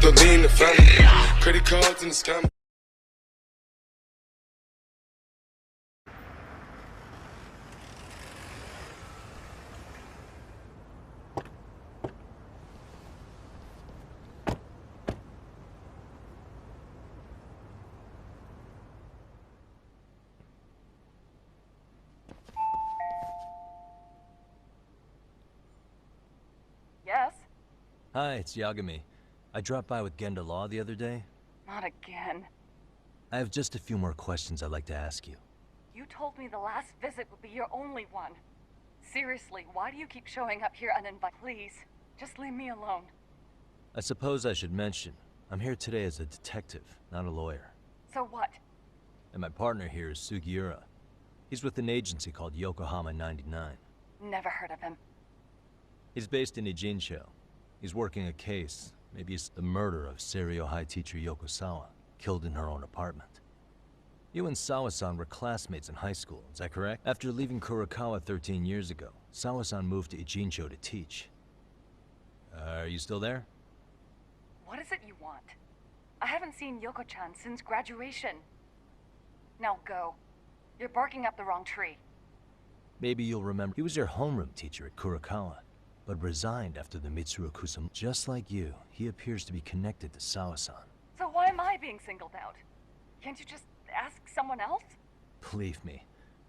with the lean, the family. Credit cards and the scam. Yes? Hi, it's Yagami. I dropped by with Genda Law the other day. Not again. I have just a few more questions I'd like to ask you. You told me the last visit would be your only one. Seriously, why do you keep showing up here uninvited? Please, just leave me alone. I suppose I should mention, I'm here today as a detective, not a lawyer. So what? And my partner here is Sugiura. He's with an agency called Yokohama 99. Never heard of him. He's based in Ijincho. He's working a case. Maybe it's the murder of Seiryo High teacher Yokosawa, killed in her own apartment. You and Sawa-san were classmates in high school, is that correct? After leaving Kurokawa 13 years ago, Sawa-san moved to Ijincho to teach. Are you still there? What is it you want? I haven't seen Yoko-chan since graduation. Now go. You're barking up the wrong tree. Maybe you'll remember he was your homeroom teacher at Kurokawa, but resigned after the Mitsuru Kusama. Just like you, he appears to be connected to Sawa-san. So why am I being singled out? Can't you just ask someone else? Believe me,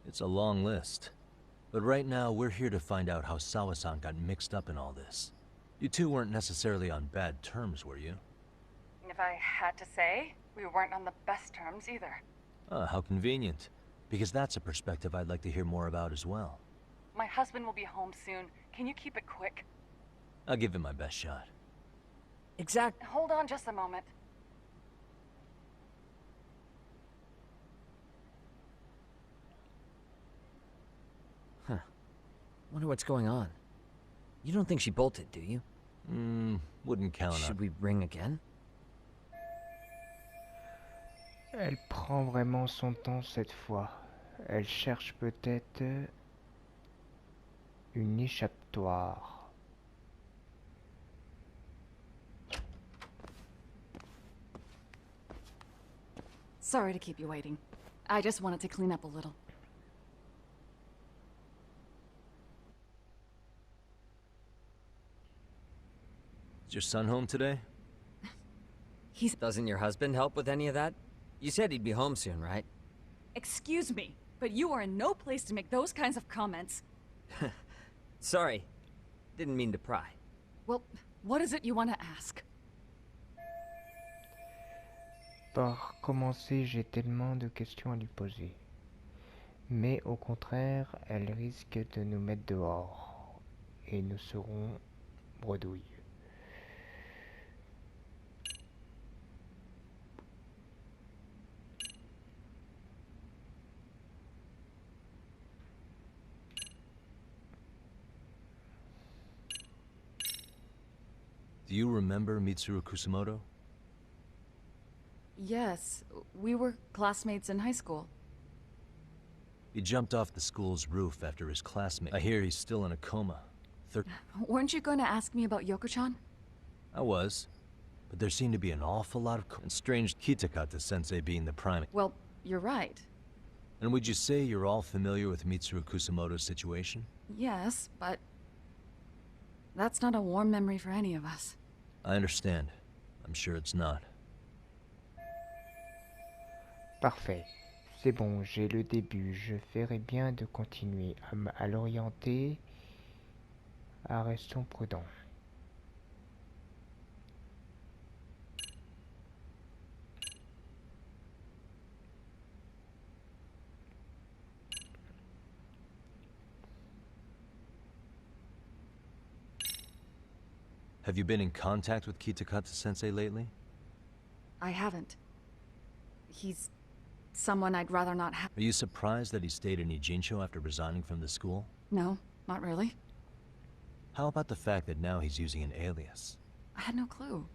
it's a long list. But right now, we're here to find out how Sawa-san got mixed up in all this. You two weren't necessarily on bad terms, were you? If I had to say, we weren't on the best terms either. Ah, how convenient. Because that's a perspective I'd like to hear more about as well. My husband will be home soon. Can you keep it quick? I'll give it my best shot. Hold on just a moment. Huh. Wonder what's going on. You don't think she bolted, do you? Wouldn't count on it. Should we ring again? Elle prend vraiment son temps cette fois. Elle cherche peut-être une échappatoire. Sorry to keep you waiting. I just wanted to clean up a little. Is your son home today? Doesn't your husband help with any of that? You said he'd be home soon, right? Excuse me, but you are in no place to make those kinds of comments. Sorry. Didn't mean to pry. Well, what is it you want to ask? Par commencer, j'ai tellement de questions à lui poser. Mais au contraire, elle risque de nous mettre dehors. Et nous serons bredouilles. Do you remember Mitsuru Kusamoto? Yes, we were classmates in high school. He jumped off the school's roof after his classmate. I hear he's still in a coma. Weren't you going to ask me about Yoko-chan? I was. But there seemed to be an awful lot of and strange Kitakata-sensei being the prime. Well, you're right. And would you say you're all familiar with Mitsuru Kusamoto's situation? Yes, but that's not a warm memory for any of us. I understand. I'm sure it's not. Parfait. C'est bon, j'ai le début. Je ferai bien de continuer à l'orienter. Restons prudents. Have you been in contact with Kitakata-sensei lately? I haven't. He's someone I'd rather not have. Are you surprised that he stayed in Ijincho after resigning from the school? No, not really. How about the fact that now he's using an alias? I had no clue.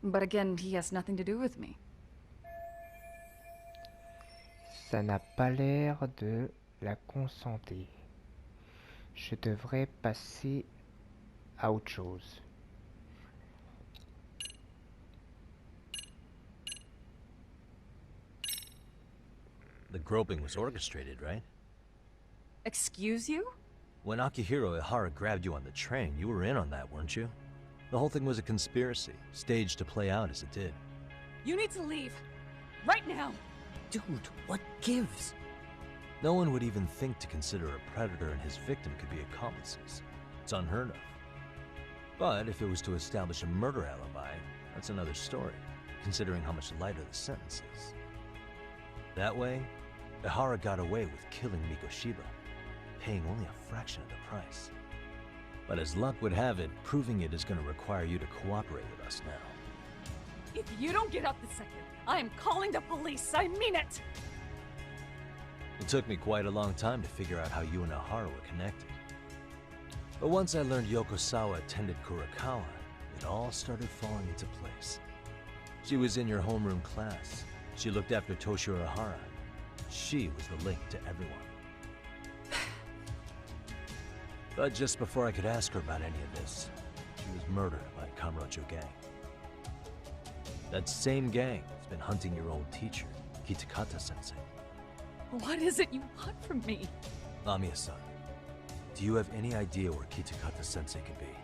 But again, he has nothing to do with me. Ça n'a pas l'air de la consentir. Je devrais passer à autre chose. The groping was orchestrated, right? Excuse you? When Akihiro Ihara grabbed you on the train, you were in on that, weren't you? The whole thing was a conspiracy, staged to play out as it did. You need to leave. Right now. Dude, what gives? No one would even think to consider a predator and his victim could be accomplices. It's unheard of. But if it was to establish a murder alibi, that's another story, considering how much lighter the sentence is. That way, Ihara got away with killing Mikoshiba, paying only a fraction of the price. But as luck would have it, proving it is going to require you to cooperate with us now. If you don't get up this second, I am calling the police. I mean it. It took me quite a long time to figure out how you and Ihara were connected. But once I learned Yokosawa attended Kurakawa, it all started falling into place. She was in your homeroom class. She looked after Toshiro Ihara. She was the link to everyone. But just before I could ask her about any of this, she was murdered by Kamurocho gang. That same gang has been hunting your old teacher, Kitakata-sensei. What is it you want from me? Amiya-san, do you have any idea where Kitakata-sensei could be?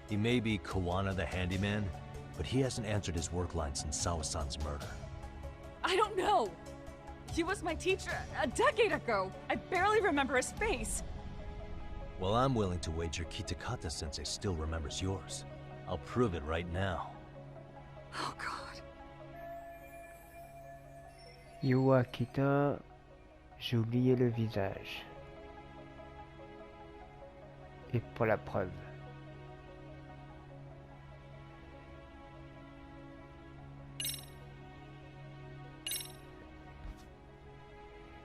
He may be Kawana the handyman, but he hasn't answered his work line since Sawa-san's murder. I don't know. He was my teacher a decade ago. I barely remember his face. Well, I'm willing to wager Kitakata-sensei still remembers yours. I'll prove it right now. Oh, God. Yo Akita, j'ai oublié le visage. Et pour la preuve.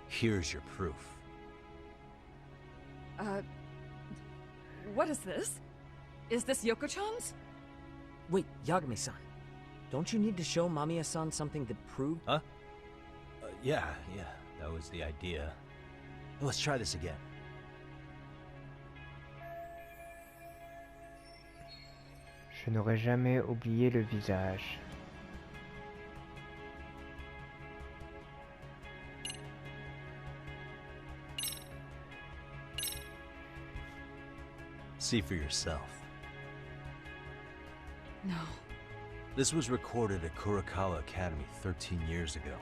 Here's your proof. What is this? Is this Yoko-chan's? Wait, Yagami-san. Don't you need to show Mamiya-san something that proved... Huh? Yeah, that was the idea. Let's try this again. Je n'aurais jamais oublié le visage. See for yourself. No. This was recorded at Kurakawa Academy 13 years ago.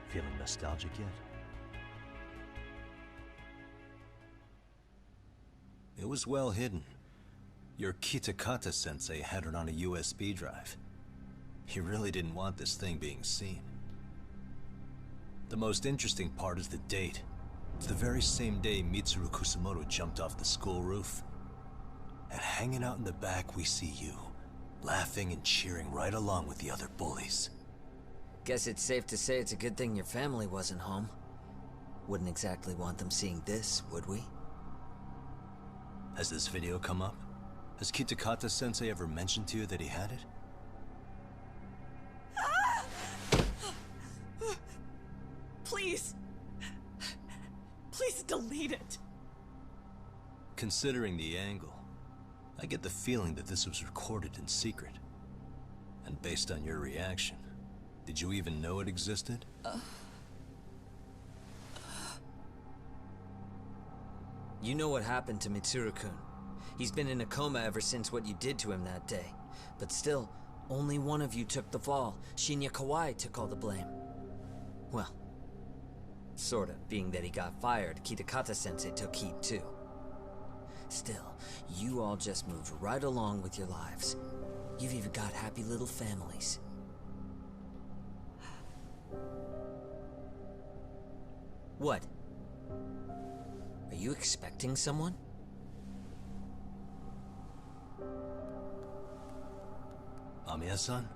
Feeling nostalgic yet? It was well hidden. Your Kitakata-sensei had it on a USB drive. He really didn't want this thing being seen. The most interesting part is the date. It's the very same day Mitsuru Kusamoto jumped off the school roof. And hanging out in the back, we see you, laughing and cheering right along with the other bullies. Guess it's safe to say it's a good thing your family wasn't home. Wouldn't exactly want them seeing this, would we? Has this video come up? Has Kitakata-sensei ever mentioned to you that he had it? Please. Please delete it. Considering the angle, I get the feeling that this was recorded in secret. And based on your reaction, did you even know it existed? You know what happened to Mitsuru-kun. He's been in a coma ever since what you did to him that day. But still, only one of you took the fall. Shinya Kawai took all the blame. Well, sorta, being that he got fired, Kitakata-sensei took heat too. Still, you all just moved right along with your lives. You've even got happy little families. What? Are you expecting someone? Amiya-san?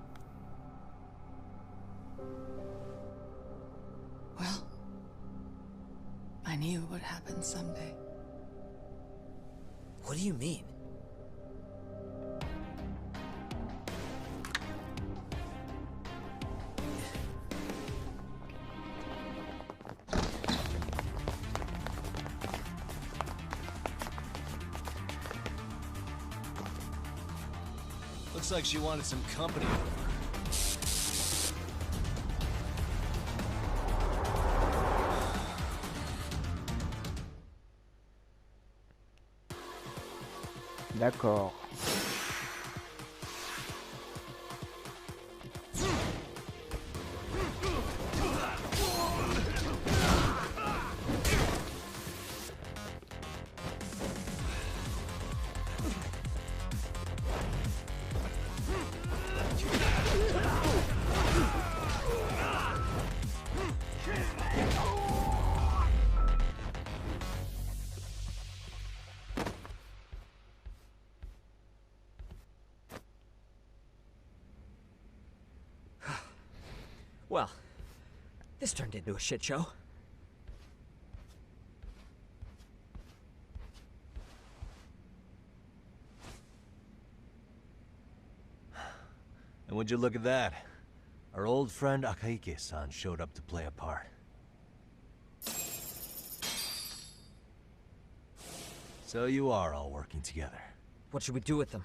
Well, I knew it would happen someday. What do you mean? Looks like she wanted some company over. D'accord. Well, this turned into a shit show. And would you look at that? Our old friend Akahike-san showed up to play a part. So you are all working together. What should we do with them?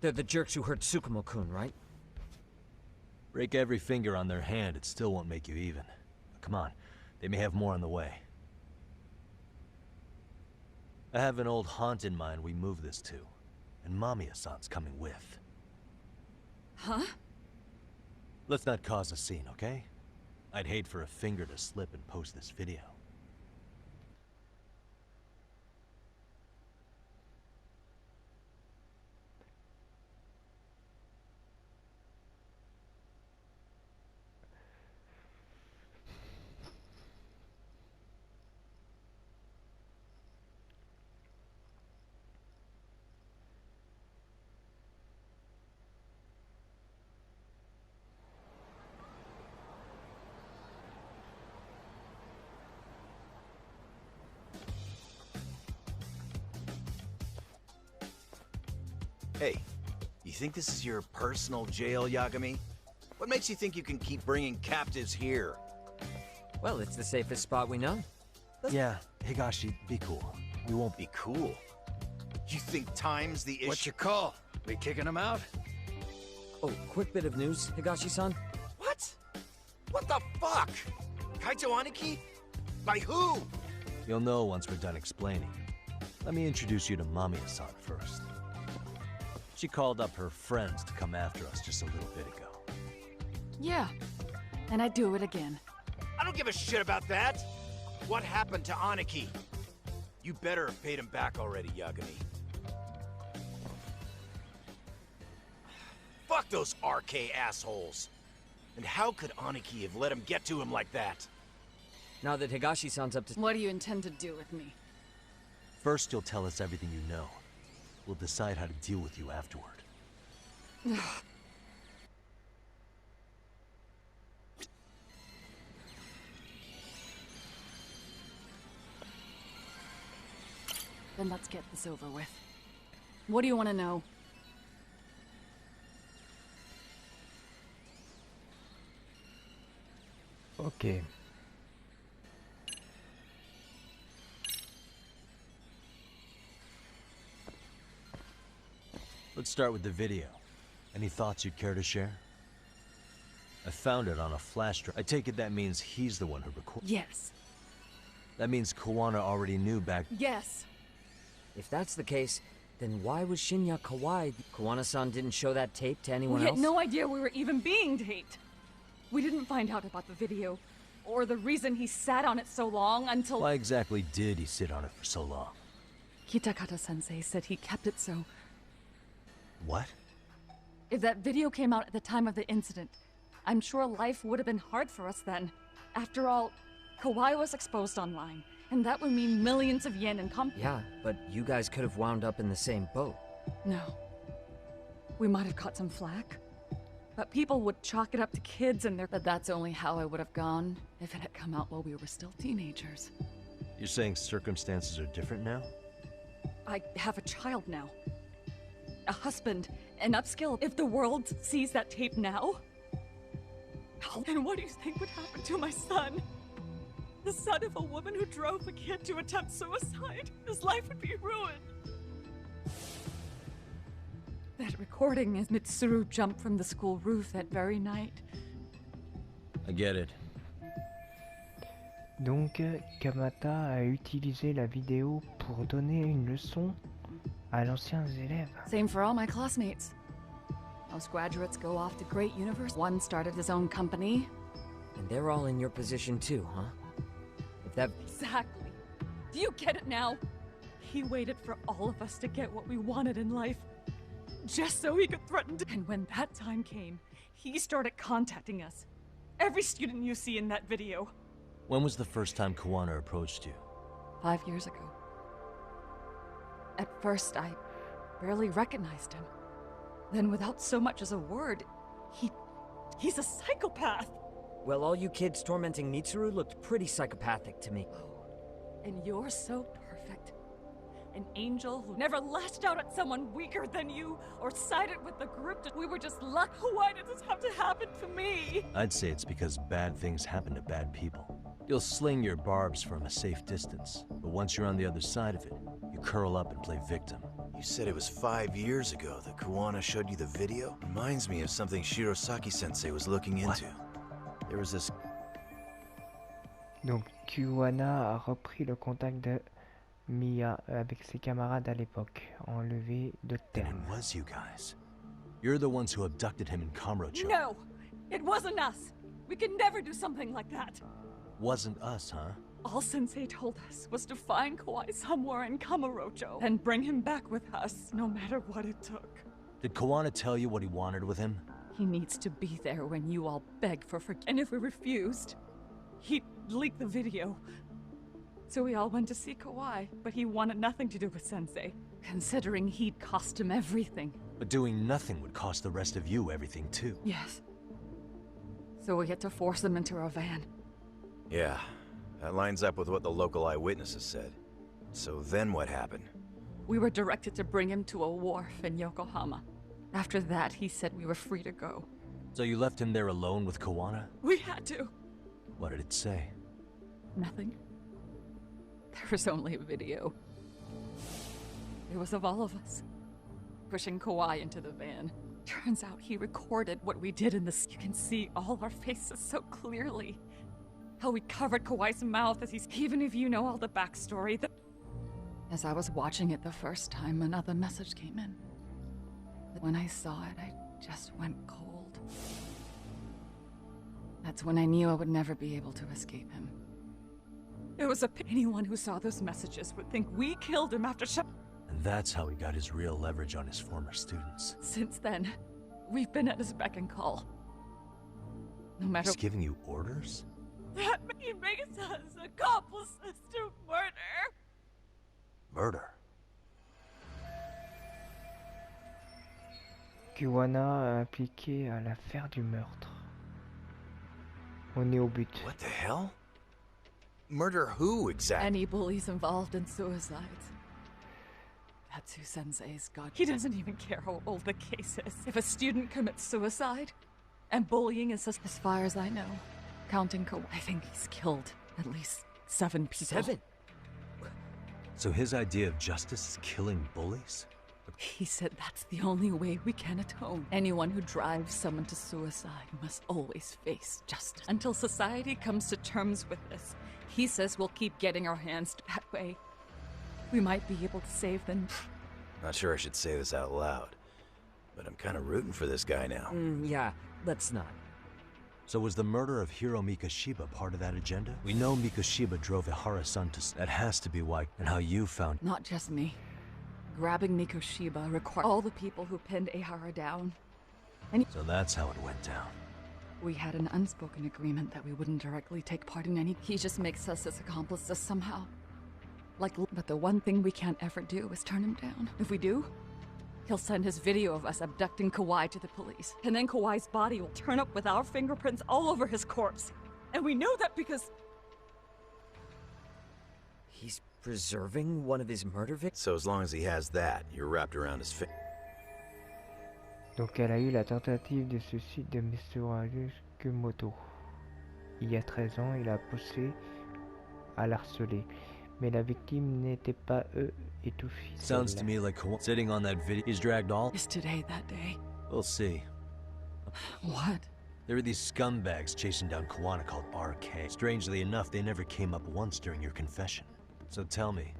They're the jerks who hurt Tsukumo-kun, right? Break every finger on their hand, it still won't make you even. Come on, they may have more on the way. I have an old haunt in mind we move this to, and Mamiya-san's coming with. Huh? Let's not cause a scene, okay? I'd hate for a finger to slip and post this video. Hey, you think this is your personal jail, Yagami? What makes you think you can keep bringing captives here? Well, it's the safest spot we know. Yeah, Higashi, be cool. We won't be cool. You think time's the issue? What's your call? We kicking him out? Oh, quick bit of news, Higashi-san. What? What the fuck? Kaito Aniki? By who? You'll know once we're done explaining. Let me introduce you to Mamiya-san first. She called up her friends to come after us just a little bit ago. Yeah. And I'd do it again. I don't give a shit about that. What happened to Aniki? You better have paid him back already, Yagami. Fuck those RK assholes. And how could Aniki have let him get to him like that? Now that Higashi-san's up to... What do you intend to do with me? First, you'll tell us everything you know. We'll decide how to deal with you afterward. Then let's get this over with. What do you want to know? Ok. Let's start with the video. Any thoughts you'd care to share? I found it on a flash drive. I take it that means he's the one who recorded. Yes. That means Kawana already knew back... Yes. If that's the case, then why was Shinya Kawai... Kawana-san didn't show that tape to anyone We else? had no idea we were even being taped. We didn't find out about the video, or the reason he sat on it so long until... Why exactly did he sit on it for so long? Kitakata-sensei said he kept it so... What? If that video came out at the time of the incident, I'm sure life would have been hard for us then. After all, Kawai was exposed online, and that would mean millions of yen in comp... Yeah, but you guys could have wound up in the same boat. No. We might have caught some flack. But people would chalk it up to kids and their... But that's only how I would have gone if it had come out while we were still teenagers. You're saying circumstances are different now? I have a child now. A husband, an upskill. If the world sees that tape now... And what do you think would happen to my son? The son of a woman who drove a kid to attempt suicide. His life would be ruined. That recording is Mitsuru jumped from the school roof that very night. I get it. Donc, Kamata a utilisé la vidéo pour donner une leçon à l'ancien élève. Same for all my classmates. Most graduates go off to great universities. One started his own company. And they're all in your position too, huh? If that... Exactly. Do you get it now? He waited for all of us to get what we wanted in life, just so he could threaten to... And when that time came, he started contacting us. Every student you see in that video. When was the first time Kuwana approached you? 5 years ago. At first, I barely recognized him. Then, without so much as a word, he's a psychopath! Well, all you kids tormenting Mitsuru looked pretty psychopathic to me. And you're so perfect. An angel who never lashed out at someone weaker than you, or sided with the group. We were just lucky. Why did this have to happen to me? I'd say it's because bad things happen to bad people. You'll sling your barbs from a safe distance, but once you're on the other side of it, you curl up and play victim. You said it was 5 years ago that Kuwana showed you the video? Reminds me of something Shirosaki-sensei was looking into. There was this... Donc Kuwana a repris le contact de Mia avec ses camarades à l'époque, enlevé de Then terme. it was you guys. You're the ones who abducted him in Kamurocho. No! It wasn't us! We could never do something like that! Wasn't us, huh? All Sensei told us was to find Kawai somewhere in Kamurocho and bring him back with us, no matter what it took. Did Kuwana tell you what he wanted with him? He needs to be there when you all beg for forgiveness. And if we refused, he'd leak the video. So we all went to see Kawai, but he wanted nothing to do with Sensei, considering he'd cost him everything. But doing nothing would cost the rest of you everything too. Yes. So we had to force him into our van. Yeah, that lines up with what the local eyewitnesses said. So then what happened? We were directed to bring him to a wharf in Yokohama. After that, he said we were free to go. So you left him there alone with Kuwana? We had to. What did it say? Nothing. There was only a video. It was of all of us, pushing Kawai into the van. Turns out he recorded what we did in this. You can see all our faces so clearly. How we covered Kawai's mouth as he's... Even if you know all the backstory, As I was watching it the first time, another message came in. When I saw it, I just went cold. That's when I knew I would never be able to escape him. It was anyone who saw those messages would think we killed him after And that's how he got his real leverage on his former students. Since then, we've been at his beck and call. No matter... He's giving you orders? That he makes us accomplices to murder! Murder? Kuwana impliqué à l'affaire du meurtre. On est au but. What the hell? Murder who, exactly? Any bullies involved in suicides. That's who Sensei's got. He doesn't even care how old the case is. If a student commits suicide, and bullying is as far as I know, counting Kawai, I think he's killed at least 7 people. 7? So his idea of justice is killing bullies? He said that's the only way we can atone. Anyone who drives someone to suicide must always face justice. Until society comes to terms with this, he says we'll keep getting our hands that way. We might be able to save them. Not sure I should say this out loud, but I'm kind of rooting for this guy now. Yeah, let's not. So was the murder of Hiro Mikoshiba part of that agenda? We know Mikoshiba drove Ihara-san to... That has to be why, and how you found... Not just me. Grabbing Mikoshiba required all the people who pinned Ihara down. And So that's how it went down. we had an unspoken agreement that we wouldn't directly take part in any... He just makes us his accomplices somehow. But the one thing we can't ever do is turn him down. If we do, he'll send his video of us abducting Kawai to the police. And then Kawai's body will turn up with our fingerprints all over his corpse. And we know that because... He's preserving one of his murder victims? So as long as he has that, you're wrapped around his face. Donc elle a eu la tentative de suicide de Mr. Kumoto. Il y a 13 ans, il a poussé à l'harceler. Mais la victime n'était pas étouffée. Sounds to me like sitting on that video. He's dragged all... Is today that day? We'll see. What? There are these scumbags chasing down Kuwana called RK. Strangely enough, they never came up once during your confession. So tell me,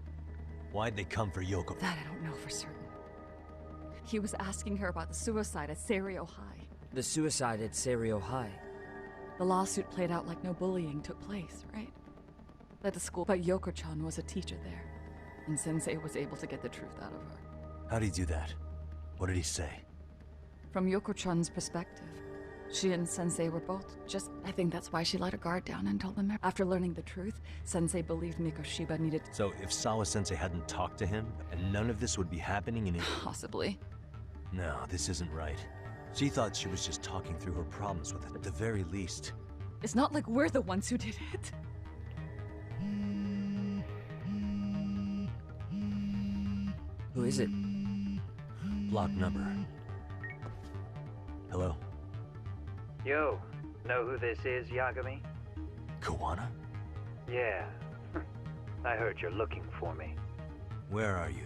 why'd they come for Yoko? That I don't know for certain. He was asking her about the suicide at Serio High. The suicide at Serio High. The lawsuit played out like no bullying took place, right? At the school, but Yoko-chan was a teacher there, and Sensei was able to get the truth out of her. How'd he do that? What did he say? From Yoko-chan's perspective, she and Sensei were both just... I think that's why she let her guard down and told them. After learning the truth, Sensei believed Mikoshiba needed... So if Sawa-sensei hadn't talked to him, and none of this would be happening in it... Possibly. No, this isn't right. She thought she was just talking through her problems with it, at the very least. It's not like we're the ones who did it. Who is it? Block number. Hello? Yo, know who this is, Yagami? Kawana? Yeah. I heard you're looking for me. Where are you?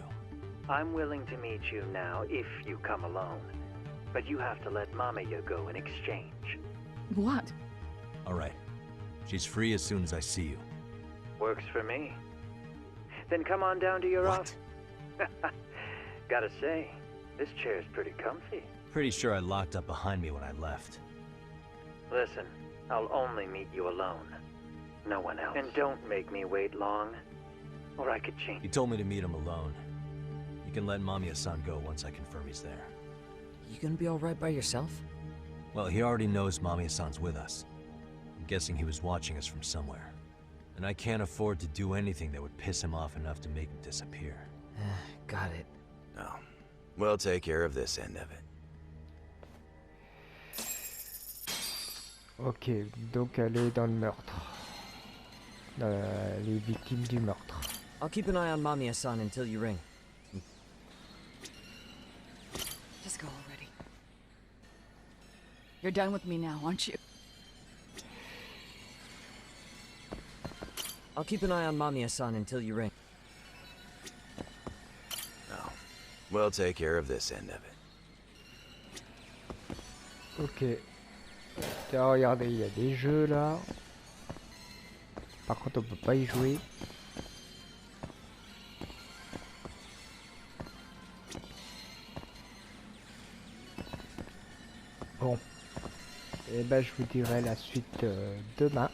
I'm willing to meet you now if you come alone. But you have to let Mamiya go in exchange. What? Alright. She's free as soon as I see you. Works for me. Then come on down to your office. Gotta say, this chair's pretty comfy. Pretty sure I locked up behind me when I left. Listen, I'll only meet you alone. No one else. And don't make me wait long, or I could change. He told me to meet him alone. You can let Mamiya-san go once I confirm he's there. You gonna be alright by yourself? Well, he already knows Mamiya-san's with us. I'm guessing he was watching us from somewhere. And I can't afford to do anything that would piss him off enough to make him disappear. Got it. No. We'll take care of this end of it. Ok, donc elle est dans le meurtre. Les victimes du meurtre. I'll keep an eye on Mamiya-san until you ring. Just go already. You're done with me now, aren't you? I'll keep an eye on Mamiya-san until you ring. No. We'll take care of this end of it. Ok. Tiens, regardez, il y a des jeux là. Par contre, on peut pas y jouer. Bon. Et ben, je vous dirai la suite demain.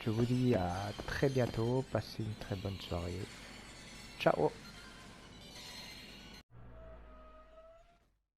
Je vous dis à très bientôt. Passez une très bonne soirée. Ciao.